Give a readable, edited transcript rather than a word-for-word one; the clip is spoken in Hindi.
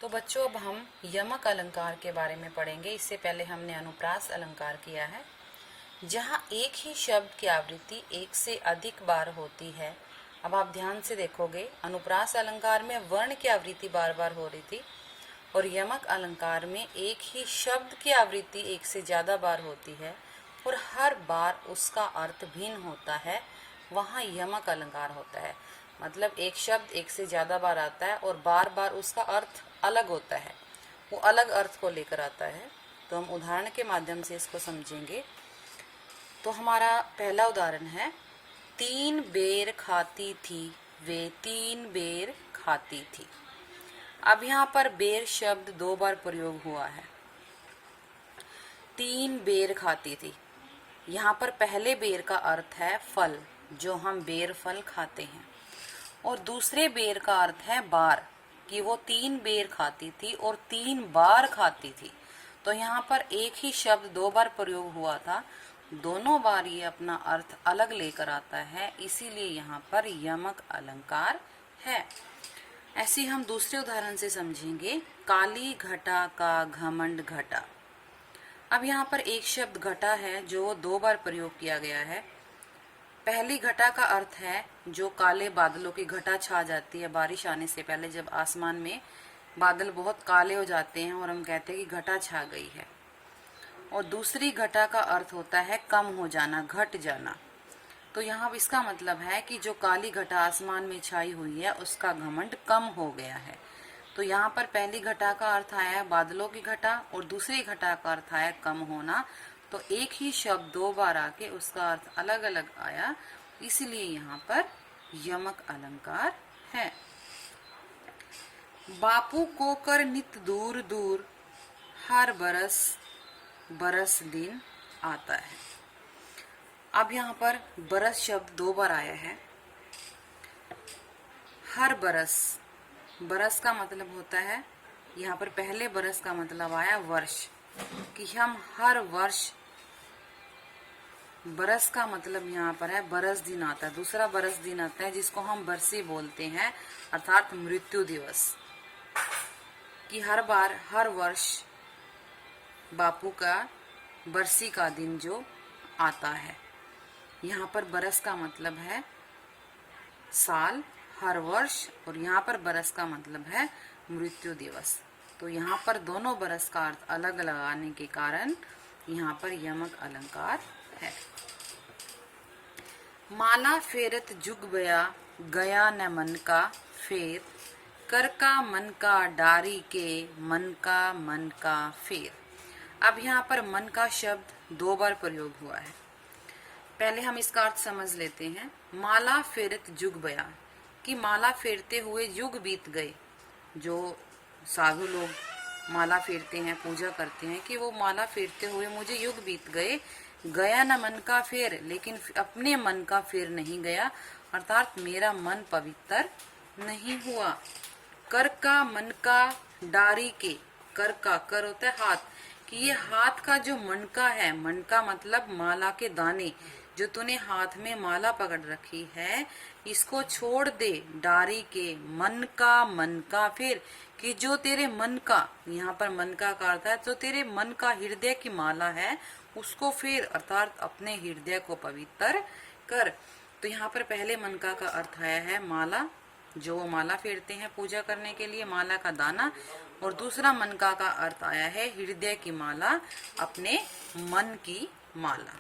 तो बच्चों अब हम यमक अलंकार के बारे में पढ़ेंगे। इससे पहले हमने अनुप्रास अलंकार किया है, जहाँ एक ही शब्द की आवृत्ति एक से अधिक बार होती है। अब आप ध्यान से देखोगे, अनुप्रास अलंकार में वर्ण की आवृत्ति बार बार हो रही थी और यमक अलंकार में एक ही शब्द की आवृत्ति एक से ज़्यादा बार होती है और हर बार उसका अर्थ भिन्न होता है। वहाँ यमक अलंकार होता है, मतलब एक शब्द एक से ज़्यादा बार आता है और बार बार उसका अर्थ अलग होता है, वो अलग अर्थ को लेकर आता है। तो हम उदाहरण के माध्यम से इसको समझेंगे। तो हमारा पहला उदाहरण है, 3 बेर खाती थी वे 3 बेर खाती थी। अब यहाँ पर बेर शब्द 2 बार प्रयोग हुआ है। 3 बेर खाती थी, यहाँ पर पहले बेर का अर्थ है फल, जो हम बेर फल खाते हैं, और दूसरे बेर का अर्थ है बार, कि वो 3 बेर खाती थी और 3 बार खाती थी। तो यहाँ पर एक ही शब्द 2 बार प्रयोग हुआ था, दोनों बार ये अपना अर्थ अलग लेकर आता है, इसीलिए यहाँ पर यमक अलंकार है। ऐसे हम दूसरे उदाहरण से समझेंगे। काली घटा का घमंड घटा। अब यहाँ पर एक शब्द घटा है जो 2 बार प्रयोग किया गया है। पहली घटा का अर्थ है जो काले बादलों की घटा छा जाती है बारिश आने से पहले, जब आसमान में बादल बहुत काले हो जाते हैं और हम कहते हैं कि घटा छा गई है। और दूसरी घटा का अर्थ होता है कम हो जाना, घट जाना। तो यहाँ इसका मतलब है कि जो काली घटा आसमान में छाई हुई है उसका घमंड कम हो गया है। तो यहाँ पर पहली घटा का अर्थ आया है बादलों की घटा और दूसरी घटा का अर्थ आया कम होना। तो एक ही शब्द 2 बार आके उसका अर्थ अलग अलग आया, इसलिए यहाँ पर यमक अलंकार है। बापू को कर नित दूर दूर, हर बरस बरस दिन आता है। अब यहाँ पर बरस शब्द 2 बार आया है। हर बरस, बरस का मतलब होता है, यहाँ पर पहले बरस का मतलब आया वर्ष, कि हम हर वर्ष, बरस का मतलब यहाँ पर है बरस दिन आता है। दूसरा बरस दिन आता है जिसको हम बरसी बोलते हैं, अर्थात मृत्यु दिवस, कि हर बार हर वर्ष बापू का बरसी का दिन जो आता है। यहाँ पर बरस का मतलब है साल, हर वर्ष, और यहाँ पर बरस का मतलब है मृत्यु दिवस। तो यहाँ पर दोनों बरस का अर्थ अलग लगाने के कारण यहाँ पर यमक अलंकार है। माला फेरत जुग बया, गया न मन का फेर, कर का मन का डारी के, मन का फेर। अब यहाँ पर मन का शब्द 2 बार प्रयोग हुआ है। पहले हम इसका अर्थ समझ लेते हैं। माला फेरत जुग बया, कि माला फेरते हुए युग बीत गए। जो साधु लोग माला फेरते हैं, पूजा करते हैं, कि वो माला फेरते हुए मुझे युग बीत गए। गया न मन का फेर, लेकिन अपने मन का फेर नहीं गया, अर्थात मेरा मन पवित्र नहीं हुआ। कर का मन का डारी के, कर का कर होता है हाथ, कि ये हाथ का जो मनका है, मनका मतलब माला के दाने, जो तूने हाथ में माला पकड़ रखी है, इसको छोड़ दे। डारी के, मन का फिर, कि जो तेरे मन का, यहाँ पर मन का अर्थ है तो तेरे मन का हृदय की माला है, उसको फिर, अर्थात अपने हृदय को पवित्र कर। तो यहाँ पर पहले मनका का अर्थ आया है माला, जो माला फेरते हैं पूजा करने के लिए, माला का दाना, और दूसरा मनका का अर्थ आया है हृदय की माला, अपने मन की माला।